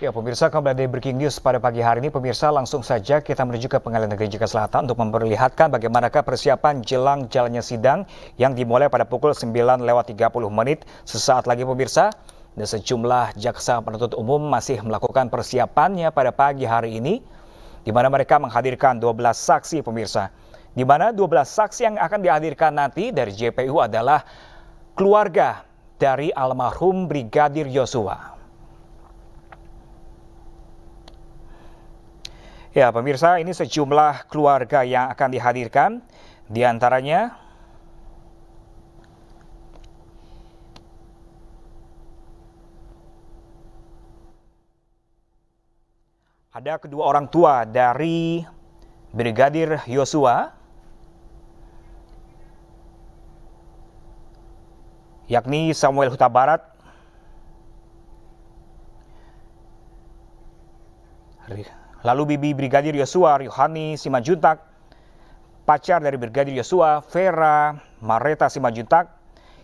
Ya, pemirsa, kembali di Breaking News pada pagi hari ini. Pemirsa, langsung saja kita menuju ke Pengadilan Negeri Jakarta Selatan untuk memperlihatkan bagaimanakah persiapan jelang jalannya sidang yang dimulai pada pukul 9:30 sesaat lagi, pemirsa. Dan sejumlah jaksa penuntut umum masih melakukan persiapannya pada pagi hari ini, di mana mereka menghadirkan 12 saksi, pemirsa. Di mana 12 saksi yang akan dihadirkan nanti dari JPU adalah keluarga dari almarhum Brigadir Yosua. Ya, pemirsa, ini sejumlah keluarga yang akan dihadirkan. Di antaranya ada kedua orang tua dari Brigadir Yosua, yakni Samuel Huta Barat, lalu bibi Brigadir Yosua, Riuhani Simanjuntak, pacar dari Brigadir Yosua, Vera Mareta Simanjuntak,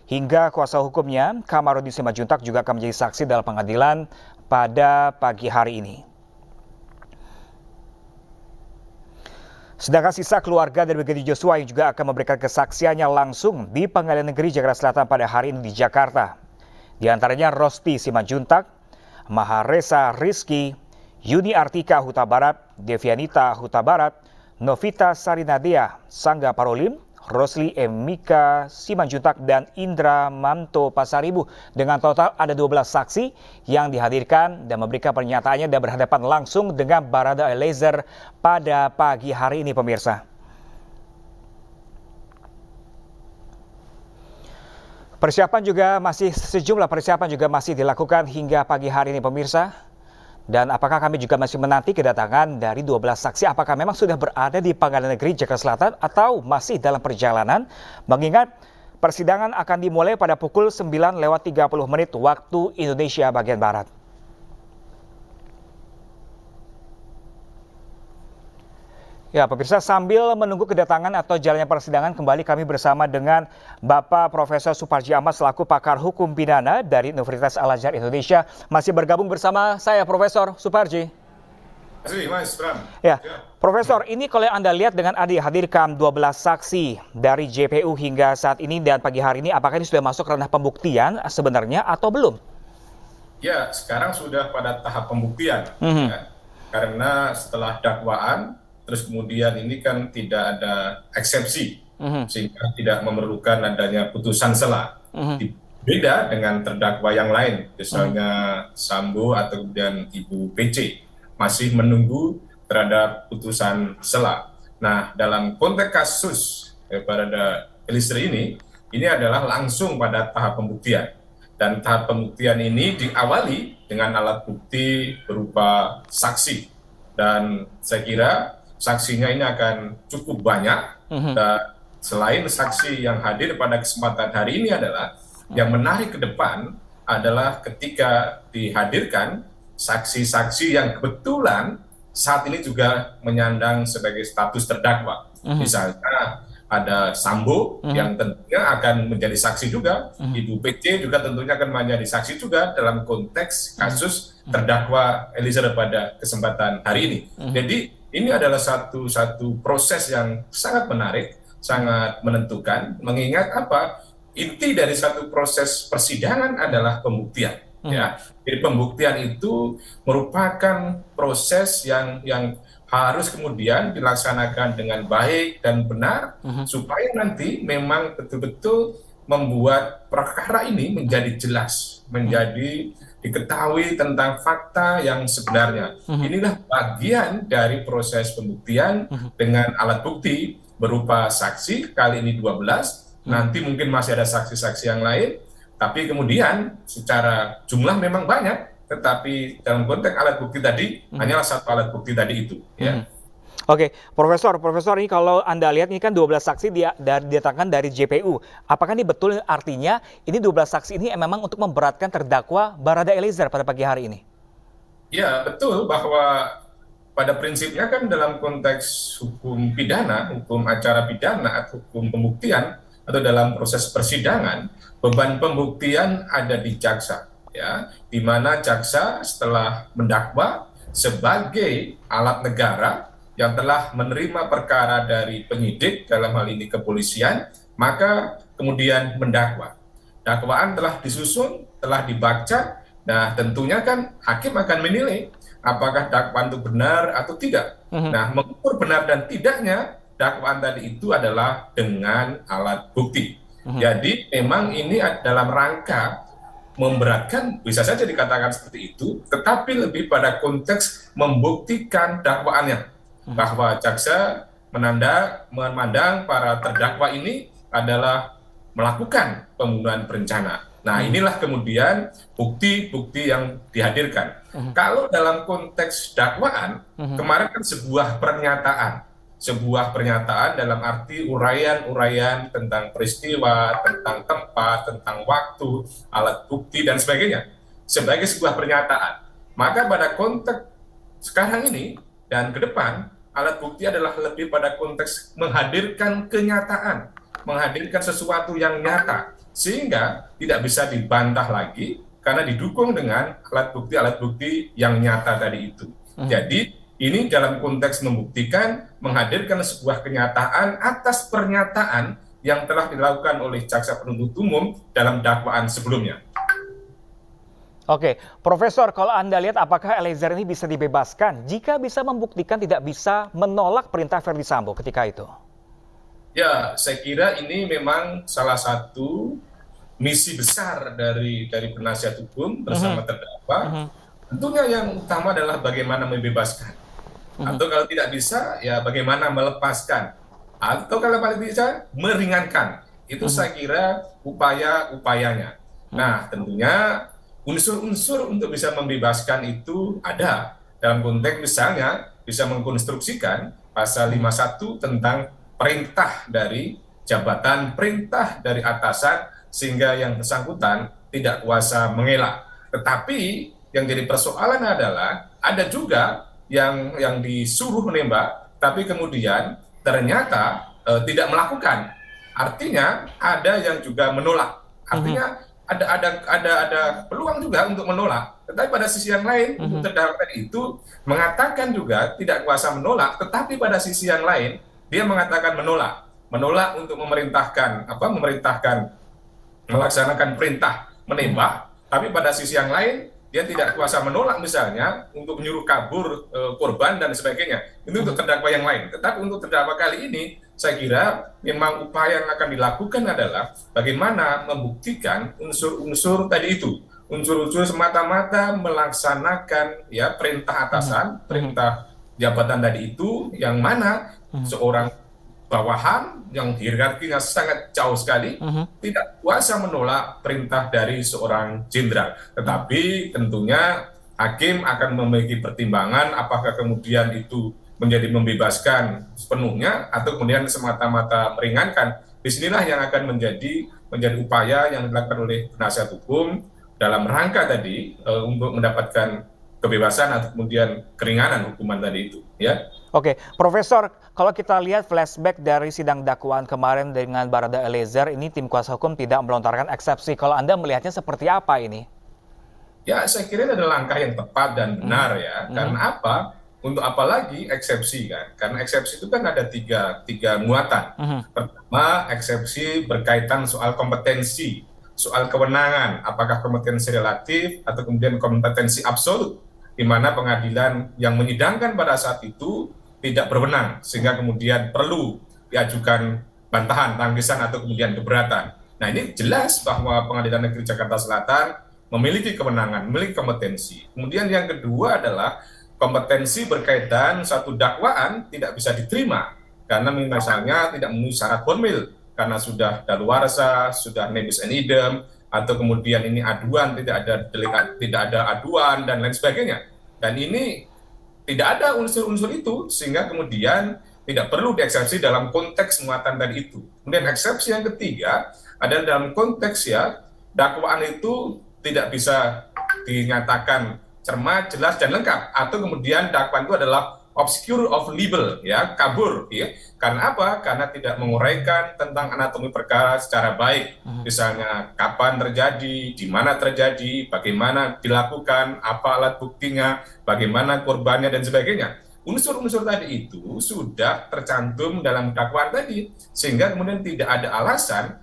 hingga kuasa hukumnya, Kamarudin Simanjuntak juga akan menjadi saksi dalam pengadilan pada pagi hari ini. Sedangkan sisa keluarga dari Brigadir Yosua yang juga akan memberikan kesaksiannya langsung di Pengadilan Negeri Jakarta Selatan pada hari ini di Jakarta. Di antaranya Rosti Simanjuntak, Maharesa Rizky, Yuni Artika Huta Barat, Devianita Huta Barat, Novita Sarinadea Sangga Parolim, Rosli Emika Simanjuntak, dan Indra Manto Pasaribu. Dengan total ada 12 saksi yang dihadirkan dan memberikan pernyataannya dan berhadapan langsung dengan Barada Eliezer pada pagi hari ini, pemirsa. Sejumlah persiapan juga masih dilakukan hingga pagi hari ini, pemirsa. Dan apakah kami juga masih menanti kedatangan dari 12 saksi? Apakah memang sudah berada di Pengadilan Negeri Jakarta Selatan atau masih dalam perjalanan? Mengingat persidangan akan dimulai pada pukul 9:30 waktu Indonesia bagian Barat. Ya, pemirsa, sambil menunggu kedatangan atau jalannya persidangan, kembali kami bersama dengan Bapak Profesor Suparji Ahmad selaku pakar hukum pidana dari Universitas Al-Azhar Indonesia. Masih bergabung bersama saya, Profesor Suparji. Mas Bram. Ya, Profesor, ini kalau Anda lihat dengan hadirkan 12 saksi dari JPU hingga saat ini dan pagi hari ini, apakah ini sudah masuk ranah pembuktian sebenarnya atau belum? Ya, sekarang sudah pada tahap pembuktian. Ya. Karena setelah dakwaan, terus kemudian ini kan tidak ada eksepsi, sehingga tidak memerlukan adanya putusan sela. Beda dengan terdakwa yang lain, misalnya Sambo atau kemudian Ibu PC, masih menunggu terhadap putusan sela. Nah, dalam konteks kasus Barada Eliezer ini adalah langsung pada tahap pembuktian. Dan tahap pembuktian ini diawali dengan alat bukti berupa saksi. Dan saya kira saksinya ini akan cukup banyak, dan selain saksi yang hadir pada kesempatan hari ini adalah yang menarik ke depan adalah ketika dihadirkan saksi-saksi yang kebetulan saat ini juga menyandang sebagai status terdakwa. Misalnya ada Sambo yang tentunya akan menjadi saksi juga, Ibu PC juga tentunya akan menjadi saksi juga dalam konteks kasus terdakwa Eliezer pada kesempatan hari ini. Jadi ini adalah satu proses yang sangat menarik, sangat menentukan, mengingat apa? Inti dari satu proses persidangan adalah pembuktian. Ya. Jadi pembuktian itu merupakan proses yang harus kemudian dilaksanakan dengan baik dan benar, supaya nanti memang betul-betul membuat perkara ini menjadi jelas, menjadi diketahui tentang fakta yang sebenarnya. Inilah bagian dari proses pembuktian dengan alat bukti berupa saksi, kali ini 12, nanti mungkin masih ada saksi-saksi yang lain, tapi kemudian secara jumlah memang banyak, tetapi dalam konteks alat bukti tadi, hanyalah satu alat bukti tadi itu. Ya. Oke, Profesor, ini kalau Anda lihat ini kan 12 saksi didatangkan dari JPU. Apakah ini betul artinya ini 12 saksi ini memang untuk memberatkan terdakwa Barada Eliezer pada pagi hari ini? Ya, betul bahwa pada prinsipnya kan dalam konteks hukum pidana, hukum acara pidana, atau hukum pembuktian, atau dalam proses persidangan, beban pembuktian ada di jaksa. ya, di mana jaksa setelah mendakwa sebagai alat negara yang telah menerima perkara dari penyidik, dalam hal ini kepolisian, maka kemudian mendakwa. Dakwaan telah disusun, telah dibaca, nah tentunya kan hakim akan menilai apakah dakwaan itu benar atau tidak. Nah, mengukur benar dan tidaknya dakwaan tadi itu adalah dengan alat bukti. Jadi memang ini dalam rangka memberatkan, bisa saja dikatakan seperti itu, tetapi lebih pada konteks membuktikan dakwaannya, bahwa jaksa memandang para terdakwa ini adalah melakukan pembunuhan berencana. Nah, inilah kemudian bukti-bukti yang dihadirkan. Kalau dalam konteks dakwaan, kemarin kan sebuah pernyataan dalam arti uraian-uraian tentang peristiwa, tentang tempat, tentang waktu, alat bukti, dan sebagainya. Sebagai sebuah pernyataan. Maka pada konteks sekarang ini dan ke depan, alat bukti adalah lebih pada konteks menghadirkan kenyataan, menghadirkan sesuatu yang nyata, sehingga tidak bisa dibantah lagi karena didukung dengan alat bukti yang nyata tadi itu. Jadi ini dalam konteks membuktikan, menghadirkan sebuah kenyataan atas pernyataan yang telah dilakukan oleh jaksa penuntut umum dalam dakwaan sebelumnya. Oke, Profesor, kalau Anda lihat apakah Eliezer ini bisa dibebaskan jika bisa membuktikan tidak bisa menolak perintah Verdi Sambo ketika itu? Ya, saya kira ini memang salah satu misi besar dari penasihat hukum bersama terdakwa. Tentunya yang utama adalah bagaimana membebaskan. Atau kalau tidak bisa, ya bagaimana melepaskan. Atau kalau paling bisa, meringankan. Itu saya kira upaya-upayanya. Nah, tentunya unsur-unsur untuk bisa membebaskan itu ada. Dalam konteks misalnya, bisa mengkonstruksikan pasal 51 tentang perintah dari jabatan, perintah dari atasan, sehingga yang bersangkutan tidak kuasa mengelak. Tetapi yang jadi persoalan adalah ada juga yang disuruh menembak, tapi kemudian ternyata tidak melakukan. Artinya ada yang juga menolak. Artinya ada peluang juga untuk menolak. Tetapi pada sisi yang lain, untuk terdakwa tadi itu mengatakan juga tidak kuasa menolak, tetapi pada sisi yang lain dia mengatakan menolak untuk memerintahkan melaksanakan perintah menembak, tapi pada sisi yang lain dia tidak kuasa menolak misalnya untuk menyuruh kabur korban dan sebagainya. Itu untuk terdakwa yang lain. Tetapi untuk terdakwa kali ini saya kira memang upaya yang akan dilakukan adalah bagaimana membuktikan unsur-unsur tadi itu. Unsur-unsur semata-mata melaksanakan ya perintah atasan, perintah jabatan tadi itu, yang mana seorang bawahan yang hierarkinya sangat jauh sekali tidak kuasa menolak perintah dari seorang jenderal. Tetapi tentunya hakim akan memiliki pertimbangan apakah kemudian itu menjadi membebaskan sepenuhnya atau kemudian semata-mata meringankan. Disinilah yang akan menjadi upaya yang dilakukan oleh penasihat hukum dalam rangka tadi untuk mendapatkan kebebasan atau kemudian keringanan hukuman tadi itu, ya. Oke, Profesor, kalau kita lihat flashback dari sidang dakwaan kemarin dengan Barada Eliezer, ini tim kuasa hukum tidak melontarkan eksepsi. Kalau Anda melihatnya seperti apa ini? Ya, saya kira ini adalah langkah yang tepat dan benar ya. Karena apa? Untuk apa lagi eksepsi kan? Karena eksepsi itu kan ada tiga muatan. Pertama, eksepsi berkaitan soal kompetensi, soal kewenangan, apakah kompetensi relatif atau kemudian kompetensi absolut, di mana pengadilan yang menyidangkan pada saat itu tidak berwenang, sehingga kemudian perlu diajukan bantahan, tangkisan, atau kemudian keberatan. Nah, ini jelas bahwa Pengadilan Negeri Jakarta Selatan memiliki kewenangan, memiliki kompetensi. Kemudian yang kedua adalah kompetensi berkaitan satu dakwaan tidak bisa diterima, karena misalnya tidak memenuhi syarat formil, karena sudah daluarsa, sudah nebis in idem, atau kemudian ini aduan, tidak ada aduan, dan lain sebagainya. Dan ini tidak ada unsur-unsur itu, sehingga kemudian tidak perlu dieksepsi dalam konteks muatan tadi itu. Kemudian eksepsi yang ketiga adalah dalam konteks ya dakwaan itu tidak bisa dinyatakan cermat, jelas, dan lengkap, atau kemudian dakwaan itu adalah obscure of libel, ya, kabur, ya. Karena apa? Karena tidak menguraikan tentang anatomi perkara secara baik. Misalnya kapan terjadi, di mana terjadi, bagaimana dilakukan, apa alat buktinya, bagaimana korbannya dan sebagainya. Unsur-unsur tadi itu sudah tercantum dalam dakwaan tadi, sehingga kemudian tidak ada alasan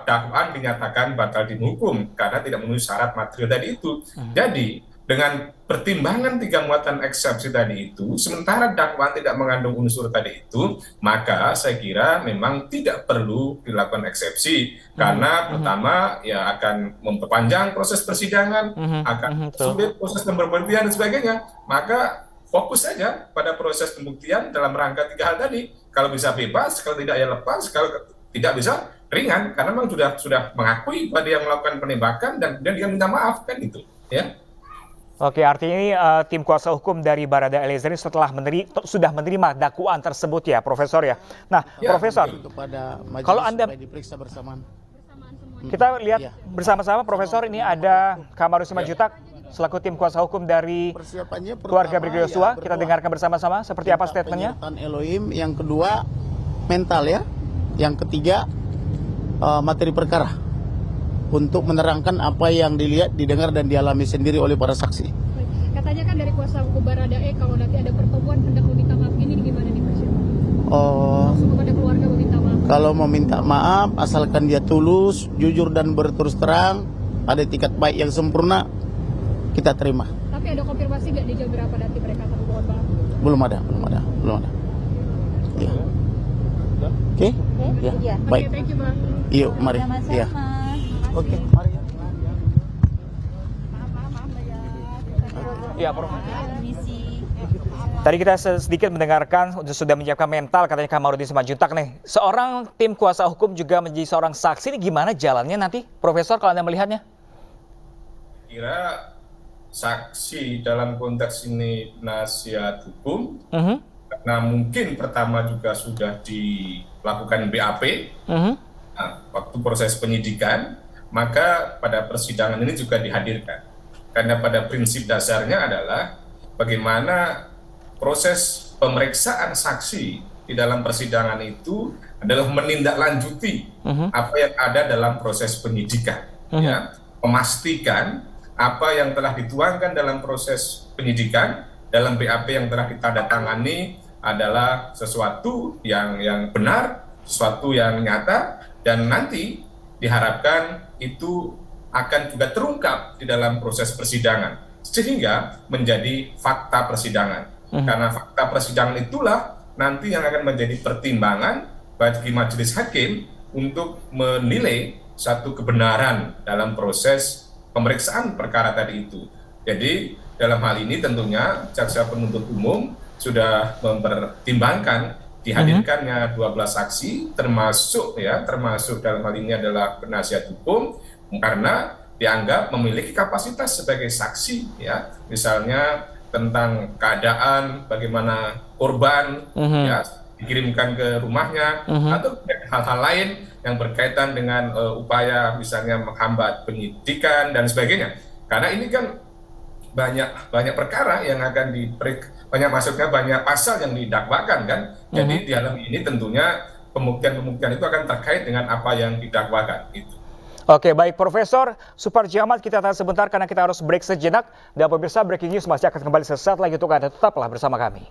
dakwaan dinyatakan batal dihukum karena tidak memenuhi syarat material tadi itu. Jadi dengan pertimbangan 3 muatan eksepsi tadi itu, sementara dakwaan tidak mengandung unsur tadi itu, maka saya kira memang tidak perlu dilakukan eksepsi karena pertama ya akan memperpanjang proses persidangan, akan sulit proses pembuktian dan sebagainya. Maka fokus saja pada proses pembuktian dalam rangka 3 hal tadi. Kalau bisa bebas, kalau tidak ya lepas, kalau tidak bisa ringan karena memang sudah mengakui pada yang melakukan penembakan dan kemudian dia minta maaf kan gitu, ya. Oke, artinya ini tim kuasa hukum dari Barada Eliezer ini sudah menerima dakwaan tersebut ya, Profesor ya. Nah, Ya, Profesor, kepada majelis kalau Anda supaya diperiksa bersamaan. kita lihat bersama-sama, Profesor, ini ada Kamarudin Simanjuntak selaku tim kuasa hukum dari Persiapannya keluarga pertama, Brigadir Yosua. ya, Kita berdoa. dengarkan bersama-sama seperti apa Minta statementnya. penyertaan Elohim, yang kedua mental ya, yang ketiga materi perkara untuk menerangkan apa yang dilihat, didengar dan dialami sendiri oleh para saksi. Katanya kan dari kuasa hukum Baradae kalau nanti ada pertemuan hendak meminta maaf, ini gimana nih persiapannya? Langsung kepada keluarga meminta maaf. Kalau meminta maaf asalkan dia tulus, jujur dan berterus terang, ada etikat baik yang sempurna, kita terima. Tapi ada konfirmasi nggak di jam berapa nanti mereka akan mohon maaf? Belum ada. Ya. Oke? Ya. Baik. Oke, thank you, Bang. Yuk, mari. Ya. Oke, mari. Ya, Prof. Tadi kita sedikit mendengarkan sudah menyiapkan mental katanya Kamarudin Simanjuntak nih. Seorang tim kuasa hukum juga menjadi seorang saksi, ini gimana jalannya nanti, Profesor, kalau Anda melihatnya? Kira saksi dalam konteks ini penasihat hukum, karena mungkin pertama juga sudah dilakukan BAP, waktu proses penyidikan, maka pada persidangan ini juga dihadirkan. Karena pada prinsip dasarnya adalah bagaimana proses pemeriksaan saksi di dalam persidangan itu adalah menindaklanjuti apa yang ada dalam proses penyidikan, ya, memastikan apa yang telah dituangkan dalam proses penyidikan dalam BAP yang telah ditandatangani adalah sesuatu yang benar, sesuatu yang nyata, dan nanti diharapkan itu akan juga terungkap di dalam proses persidangan sehingga menjadi fakta persidangan. Karena fakta persidangan itulah nanti yang akan menjadi pertimbangan bagi majelis hakim untuk menilai satu kebenaran dalam proses pemeriksaan perkara tadi itu. Jadi dalam hal ini tentunya jaksa penuntut umum sudah mempertimbangkan dihadirkannya 12 saksi termasuk dalam hal ini adalah penasihat hukum karena dianggap memiliki kapasitas sebagai saksi, ya, misalnya tentang keadaan bagaimana korban ya dikirimkan ke rumahnya atau hal-hal lain yang berkaitan dengan upaya misalnya menghambat penyidikan dan sebagainya. Karena ini kan banyak perkara yang akan banyak pasal yang didakwakan kan. Jadi di dalam ini tentunya pembuktian-pembuktian itu akan terkait dengan apa yang didakwakan itu. Oke, baik Profesor Suparji Ahmad, kita tahan sebentar karena kita harus break sejenak. Dan pemirsa, Breaking News masih akan kembali sesaat lagi untuk Anda. Tetaplah bersama kami.